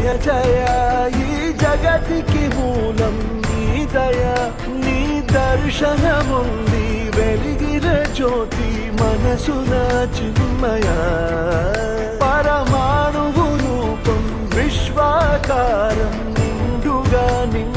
జయ జయ ఈ జగతికి మూలం నీ దయ నీ దర్శనముంది వెలిగిన జ్యోతి మనసున చిన్మయ పరమాణువు రూపం విశ్వాకారం నిండుగా నిండు